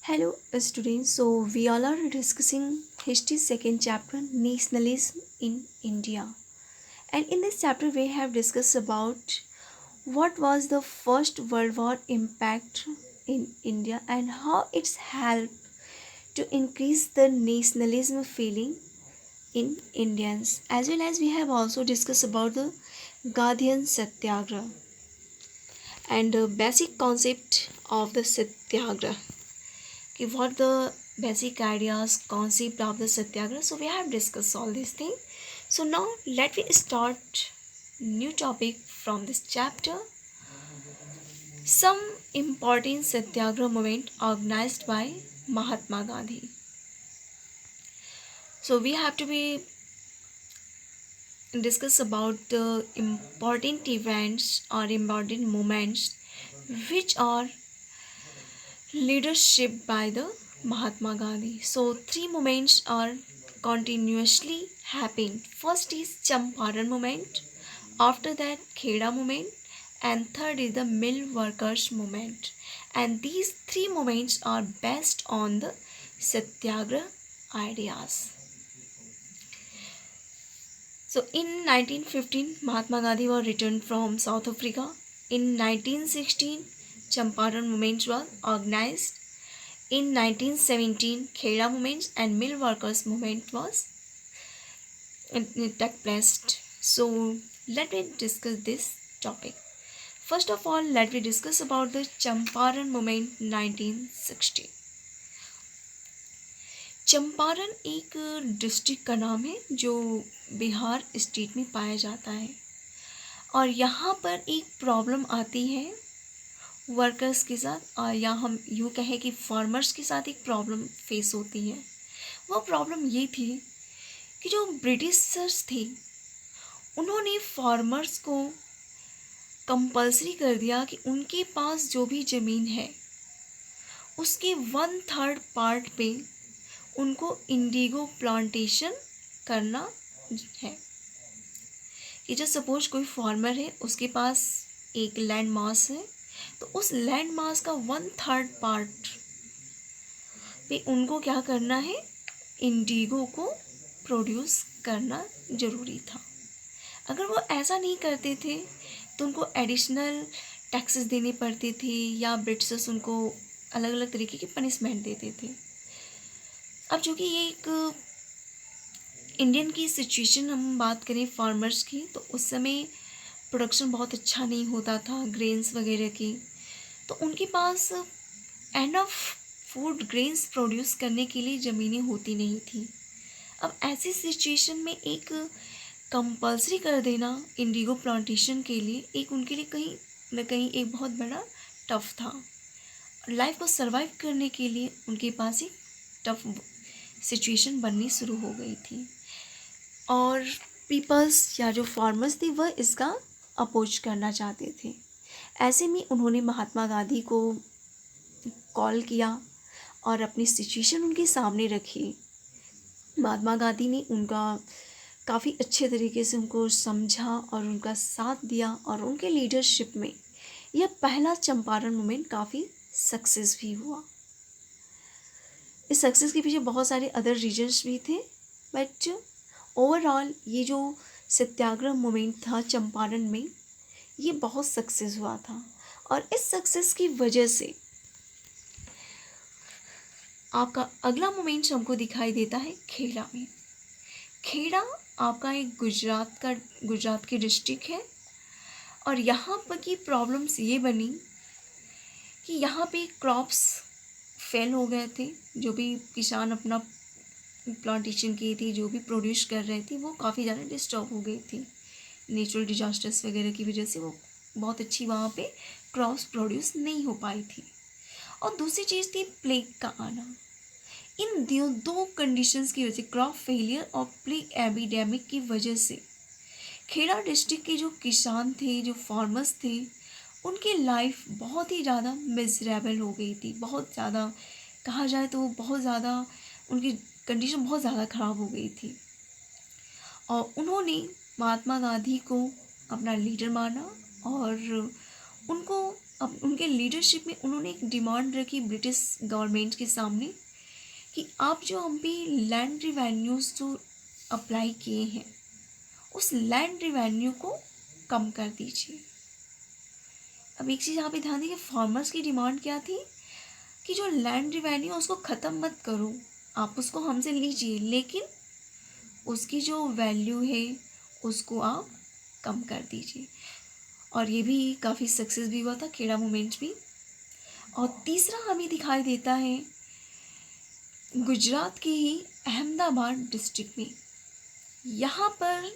Hello, students. So we all are discussing history second chapter, nationalism in India. And in this chapter, we have discussed about what was the First World War impact in India and how it's helped to increase the nationalism feeling in Indians. As well as we have also discussed about the Gandhian Satyagraha and the basic concept of the Satyagraha. Okay, what the basic ideas, concept of the Satyagraha. So we have discussed all these things. So now let me start new topic from this chapter. Some important Satyagraha movement organized by Mahatma Gandhi. So we have to be discuss about the important events or important moments which are leadership by the Mahatma Gandhi. So three moments are continuously happening. First is Champaran movement, after that Kheda movement, and third is the mill workers movement. And these three movements are based on the Satyagraha ideas. So in 1915, Mahatma Gandhi was returned from South Africa. In 1916, Champaran movement was organized. In 1917, Kheda movement and mill workers movement was took place. So let me discuss this topic. First of all, let me discuss about the Champaran movement 1916. Champaran एक district का नाम है जो Bihar state में पाया जाता है और यहाँ पर एक प्रॉब्लम आती है वर्कर्स के साथ और या हम यूँ कहें कि फार्मर्स के साथ एक प्रॉब्लम फेस होती है। वो प्रॉब्लम ये थी कि जो ब्रिटिशर्स थे उन्होंने फार्मर्स को कंपल्सरी कर दिया कि उनके पास जो भी ज़मीन है उसके 1/3 पार्ट पे उनको इंडिगो प्लांटेशन करना है। कि जब सपोज कोई फार्मर है उसके पास एक लैंड मास है तो उस लैंड मास का 1/3 पार्ट पे उनको क्या करना है, इंडिगो को प्रोड्यूस करना ज़रूरी था। अगर वो ऐसा नहीं करते थे तो उनको एडिशनल टैक्सेस देने पड़ते थे या ब्रिटिशर्स उनको अलग अलग तरीके की पनिशमेंट देते थे। अब चूँकि ये एक इंडियन की सिचुएशन हम बात करें फार्मर्स की तो उस समय प्रोडक्शन बहुत अच्छा नहीं होता था ग्रेन्स वगैरह की, तो उनके पास एनफ फूड ग्रेन्स प्रोड्यूस करने के लिए ज़मीनें होती नहीं थी। अब ऐसी सिचुएशन में एक कंपल्सरी कर देना इंडिगो प्लांटेशन के लिए एक उनके लिए कहीं न कहीं एक बहुत बड़ा टफ था। लाइफ को सरवाइव करने के लिए उनके पास एक टफ सिचुएशन बननी शुरू हो गई थी और पीपल्स या जो फार्मर्स थे वह इसका अपोज करना चाहते थे। ऐसे में उन्होंने महात्मा गांधी को कॉल किया और अपनी सिचुएशन उनके सामने रखी। महात्मा गांधी ने उनका काफ़ी अच्छे तरीके से उनको समझा और उनका साथ दिया और उनके लीडरशिप में यह पहला चंपारण मूवमेंट काफ़ी सक्सेस भी हुआ। इस सक्सेस के पीछे बहुत सारे अदर रीजन्स भी थे बट ओवरऑल ये जो सत्याग्रह मूवमेंट था चंपारण में ये बहुत सक्सेस हुआ था और इस सक्सेस की वजह से आपका अगला मूवमेंट हमको दिखाई देता है खेड़ा में। खेड़ा आपका एक गुजरात की डिस्ट्रिक्ट है और यहाँ पर की प्रॉब्लम्स ये बनी कि यहाँ पे क्रॉप्स फेल हो गए थे। जो भी किसान अपना प्लांटेशन की थी जो भी प्रोड्यूस कर रहे थे वो काफ़ी ज़्यादा डिस्टर्ब हो गई थी नेचुरल डिजास्टर्स वगैरह की वजह से। वो बहुत अच्छी वहाँ पे क्रॉप्स प्रोड्यूस नहीं हो पाई थी। और दूसरी चीज़ थी प्लेग का आना। इन दो कंडीशंस की वजह से क्रॉप फेलियर और प्लेग एपिडेमिक की वजह से खेड़ा डिस्ट्रिक्ट के जो किसान थे जो फार्मर्स थे उनकी लाइफ बहुत ही ज़्यादा मिजरेबल हो गई थी। बहुत ज़्यादा कहा जाए तो बहुत ज़्यादा उनकी कंडीशन बहुत ज़्यादा ख़राब हो गई थी और उन्होंने महात्मा गांधी को अपना लीडर माना और उनको अब उनके लीडरशिप में उन्होंने एक डिमांड रखी ब्रिटिश गवर्नमेंट के सामने कि आप जो हम पे लैंड रिवेन्यूज जो अप्लाई किए हैं उस लैंड रिवेन्यू को कम कर दीजिए। अब एक चीज़ यहाँ पे ध्यान दीजिए, फार्मर्स की डिमांड क्या थी कि जो लैंड रिवेन्यू उसको ख़त्म मत करो, आप उसको हमसे लीजिए, लेकिन उसकी जो वैल्यू है उसको आप कम कर दीजिए। और ये भी काफ़ी सक्सेस भी हुआ था, खेड़ा मूवमेंट भी। और तीसरा हमें दिखाई देता है गुजरात के ही अहमदाबाद डिस्ट्रिक्ट में। यहाँ पर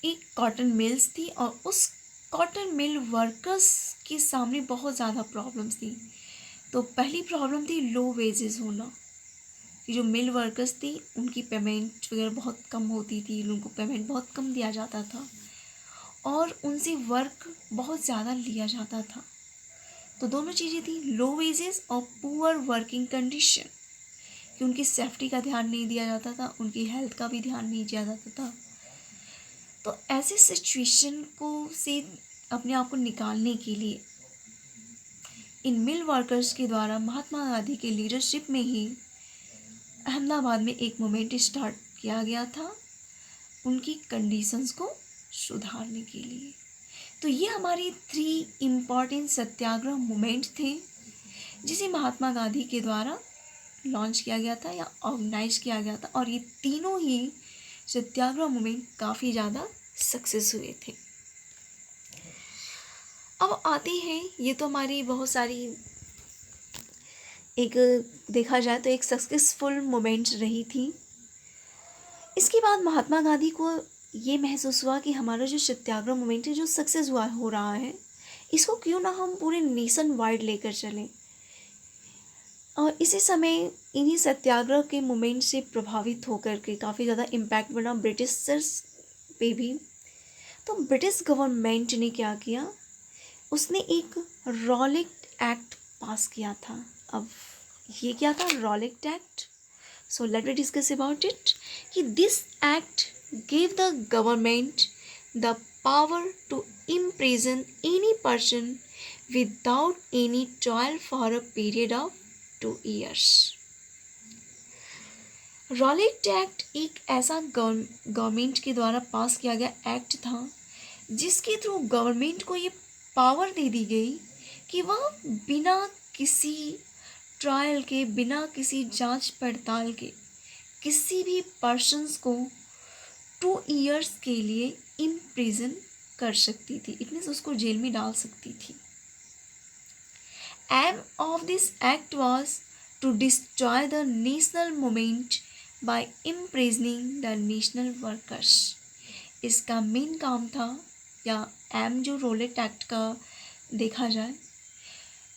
एक कॉटन मिल्स थी और उस कॉटन मिल वर्कर्स के सामने बहुत ज़्यादा प्रॉब्लम्स थी। तो पहली प्रॉब्लम थी लो वेजेस होना, कि जो मिल वर्कर्स थी उनकी पेमेंट वगैरह बहुत कम होती थी, उनको पेमेंट बहुत कम दिया जाता था और उनसे वर्क बहुत ज़्यादा लिया जाता था। तो दोनों चीज़ें थी, लो वेजेस और पुअर वर्किंग कंडीशन, कि उनकी सेफ्टी का ध्यान नहीं दिया जाता था, उनकी हेल्थ का भी ध्यान नहीं दिया जाता था। तो ऐसे सिचुएशन को से अपने आप को निकालने के लिए इन मिल वर्कर्स के द्वारा महात्मा गांधी के लीडरशिप में ही अहमदाबाद में एक मूवमेंट स्टार्ट किया गया था उनकी कंडीशंस को सुधारने के लिए। तो ये हमारी 3 इम्पॉर्टेंट सत्याग्रह मूवमेंट थे जिसे महात्मा गांधी के द्वारा लॉन्च किया गया था या ऑर्गेनाइज किया गया था, और ये तीनों ही सत्याग्रह मूवमेंट काफ़ी ज़्यादा सक्सेस हुए थे। अब आती है, ये तो हमारी बहुत सारी एक देखा जाए तो एक सक्सेसफुल मूवमेंट रही थी। इसके बाद महात्मा गांधी को ये महसूस हुआ कि हमारा जो सत्याग्रह मूवमेंट है जो सक्सेस हुआ हो रहा है, इसको क्यों ना हम पूरे नेशन वाइड लेकर चलें। और इसी समय इन्हीं सत्याग्रह के मूवमेंट से प्रभावित होकर के काफ़ी ज़्यादा इम्पैक्ट बना ब्रिटिशर्स पे भी। तो ब्रिटिश गवर्नमेंट ने क्या किया, उसने एक रॉलेट एक्ट पास किया था। अब ये क्या था Rowlatt Act? So let me discuss about it. कि this act gave the government the power to imprison any person without any trial for a period of 2 years. Rowlatt act एक ऐसा government के द्वारा पास किया गया एक्ट था जिसके through government को ये पावर दे दी गई कि वह बिना किसी ट्रायल के, बिना किसी जांच पड़ताल के किसी भी पर्सन्स को 2 ईयर्स के लिए इम्प्रिजन कर सकती थी। इट मीन्स उसको जेल में डाल सकती थी। Aim of this act was to destroy the national movement by imprisoning the national workers. इसका मेन काम था, या एम जो रॉलेट एक्ट का देखा जाए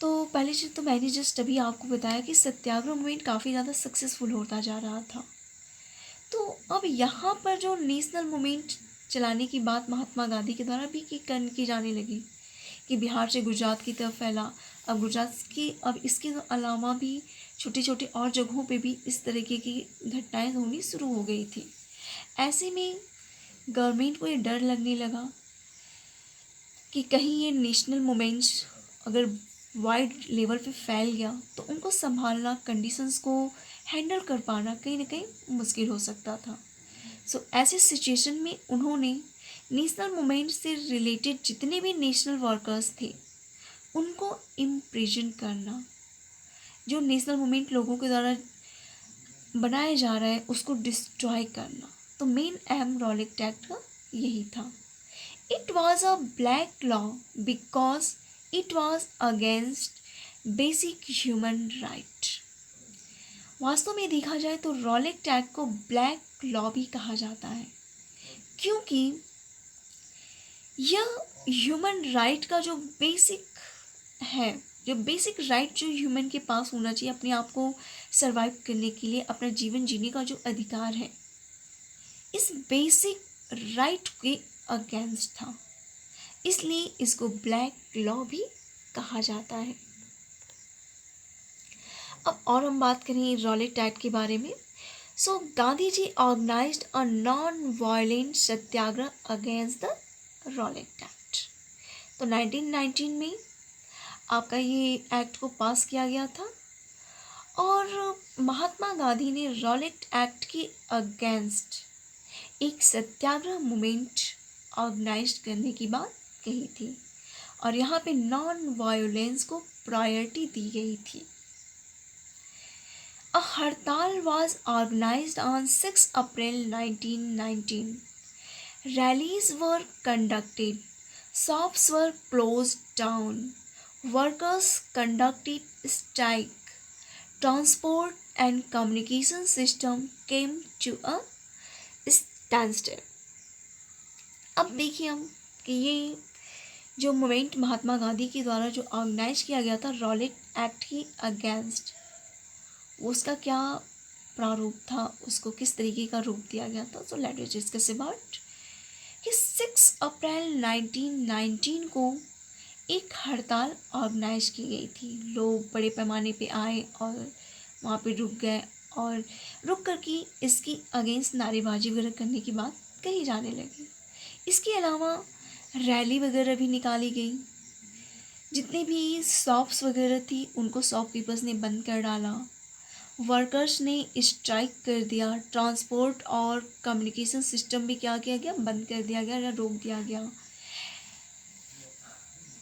तो पहले चीज़ तो मैंने जस्ट अभी आपको बताया कि सत्याग्रह मूवमेंट काफ़ी ज़्यादा सक्सेसफुल होता जा रहा था। तो अब यहाँ पर जो नेशनल मूवमेंट चलाने की बात महात्मा गांधी के द्वारा भी की जाने लगी कि बिहार से गुजरात की तरफ फैला। अब गुजरात की, अब इसके अलावा भी छोटी छोटी और जगहों पे भी इस तरीके की घटनाएं होनी शुरू हो गई थी। ऐसे में गवर्नमेंट को ये डर लगने लगा कि कहीं ये नेशनल मूवमेंट्स अगर वाइड लेवल पे फैल गया तो उनको संभालना, कंडीशंस को हैंडल कर पाना कहीं ना कहीं मुश्किल हो सकता था। सो ऐसे सिचुएशन में उन्होंने नेशनल मूवमेंट से रिलेटेड जितने भी नेशनल वर्कर्स थे उनको इम्प्रिजन करना, जो नेशनल मूवमेंट लोगों के द्वारा बनाया जा रहा है उसको डिस्ट्रॉय करना। तो मेन एम रॉलेट एक्ट का यही था। It was a black law because it was against basic human right. वास्तव में देखा जाए तो रॉलेट एक्ट को ब्लैक लॉ भी कहा जाता है, क्योंकि यह ह्यूमन राइट का जो बेसिक है, जो बेसिक राइट जो ह्यूमन के पास होना चाहिए अपने आप को सरवाइव करने के लिए, अपना जीवन जीने का जो अधिकार है, इस बेसिक राइट के अगेंस्ट था। इसलिए इसको ब्लैक लॉ भी कहा जाता है। अब और हम बात करें रॉलेट एक्ट के बारे में। So Gandhi ji organised a non violent satyagraha against the Rowlatt Act. तो 1919 में आपका ये एक्ट को पास किया गया था और महात्मा गांधी ने रॉलेट एक्ट के अगेंस्ट एक सत्याग्रह मूवमेंट ऑर्गेनाइज करने की बात कही थी और यहाँ पे नॉन वायोलेंस को प्रायोरिटी दी गई थी। A हड़ताल was organized on 6 April 1919. Rallies were conducted. Shops were closed down. Workers conducted strike. Transport and communication system came to a standstill. अब देखिए हम कि ये जो मूवमेंट महात्मा गांधी के द्वारा जो ऑर्गेनाइज किया गया था रॉलेट एक्ट के अगेंस्ट, उसका क्या प्रारूप था, उसको किस तरीके का रूप दिया गया था। So let us discuss about कि 6 अप्रैल 1919 को एक हड़ताल ऑर्गेनाइज की गई थी। लोग बड़े पैमाने पे आए और वहाँ पे रुक गए और रुक कर के इसकी अगेंस्ट नारेबाजी वगैरह करने की बात कही जाने लगी। इसके अलावा रैली वगैरह भी निकाली गई। जितने भी शॉप्स वगैरह थी उनको शॉपकीपर्स ने बंद कर डाला। वर्कर्स ने स्ट्राइक कर दिया। ट्रांसपोर्ट और कम्युनिकेशन सिस्टम भी क्या किया गया, बंद कर दिया गया या रोक दिया गया।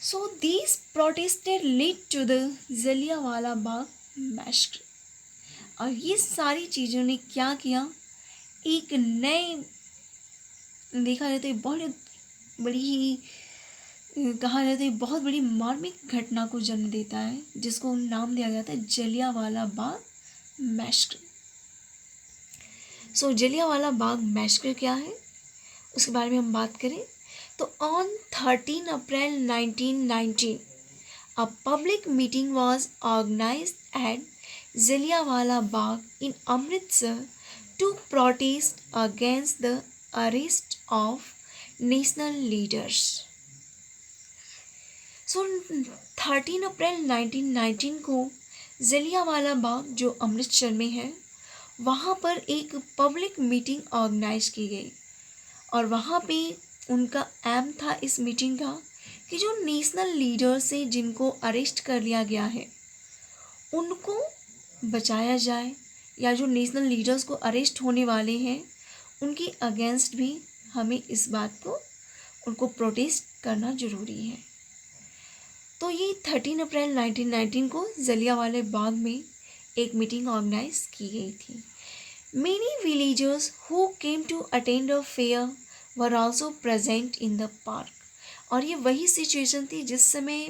So these protested lead to the Jallianwala Bagh massacre. और ये सारी चीज़ों ने क्या किया, एक नए देखा जाए तो बहुत बड़ी ही कहा जाता है बहुत बड़ी मार्मिक घटना को जन्म देता है, जिसको नाम दिया गया था Jallianwala Bagh massacre. So Jallianwala Bagh massacre क्या है उसके बारे में हम बात करें तो on 13 April 1919 a public meeting was organised at Jallianwala Bagh in Amritsar to protest against the arrest of national leaders. So 13 अप्रैल 1919 को जलियांवाला बाग जो अमृतसर में है वहाँ पर एक पब्लिक मीटिंग ऑर्गेनाइज की गई और वहाँ पे उनका एम था इस मीटिंग का कि जो नेशनल लीडर्स हैं जिनको अरेस्ट कर लिया गया है उनको बचाया जाए, या जो नेशनल लीडर्स को अरेस्ट होने वाले हैं उनके अगेंस्ट भी हमें इस बात को उनको प्रोटेस्ट करना ज़रूरी है। तो ये 13 अप्रैल 1919 को जलियांवाला बाग में एक मीटिंग ऑर्गेनाइज की गई थी। Many villagers who came to attend a fair were also present in the park. और ये वही सिचुएशन थी जिस समय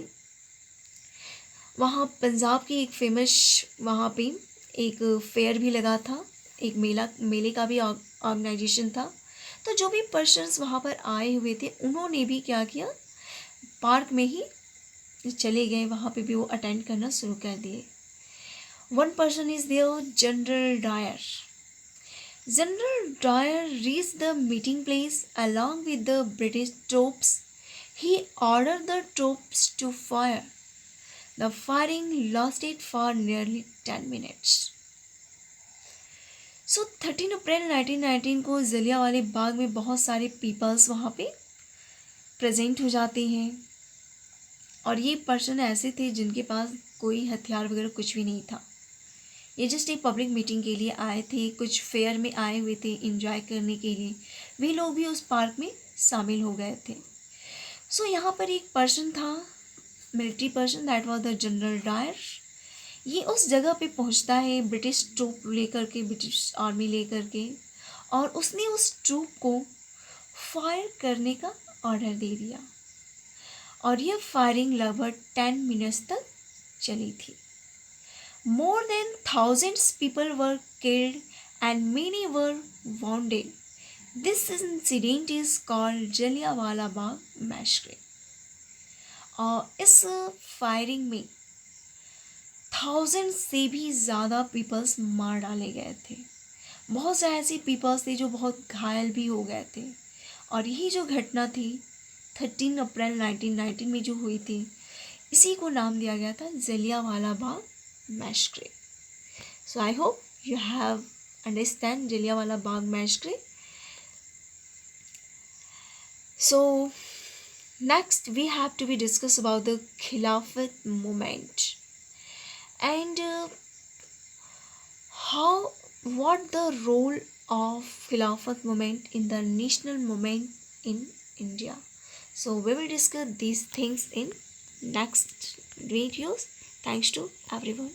वहाँ पंजाब की एक फेमस वहाँ पे एक फेयर भी लगा था, एक मेले का भी ऑर्गेनाइजेशन था। तो जो भी पर्सन्स वहाँ पर आए हुए थे उन्होंने भी क्या किया, पार्क में ही चले गए, वहाँ पे भी वो अटेंड करना शुरू कर दिए। One person is there, General Dyer. General Dyer reach the meeting place along with the British troops. He order the troops to fire. The firing lasted for nearly 10 minutes। So 13 अप्रैल 1919 को जलियांवाला बाग में बहुत सारे peoples वहाँ पे present हो जाते हैं और ये पर्सन ऐसे थे जिनके पास कोई हथियार वगैरह कुछ भी नहीं था। ये जस्ट एक पब्लिक मीटिंग के लिए आए थे, कुछ फेयर में आए हुए थे एंजॉय करने के लिए। वे लोग भी उस पार्क में शामिल हो गए थे। सो यहाँ पर एक पर्सन था, military person, that was the General Dyer. ये उस जगह पे पहुँचता है ब्रिटिश ट्रूप लेकर के, ब्रिटिश आर्मी लेकर के, और उसने उस ट्रूप को फायर करने का ऑर्डर दे दिया और यह फायरिंग लगभग 10 मिनट्स तक चली थी। More than thousands people were killed and many were wounded. This incident is called Jallianwala Bagh massacre. और इस फायरिंग में 1000 से भी ज़्यादा पीपल्स मार डाले गए थे। बहुत से ऐसे पीपल्स थे जो बहुत घायल भी हो गए थे। और यही जो घटना थी 13 अप्रैल 1919 में जो हुई थी, इसी को नाम दिया गया था Jallianwala Bagh massacre. So I hope you have understand Jallianwala Bagh massacre. So Next, we have to be discuss about the Khilafat movement and how what the role of Khilafat movement in the national movement in India. So we will discuss these things in next videos. Thanks to everyone.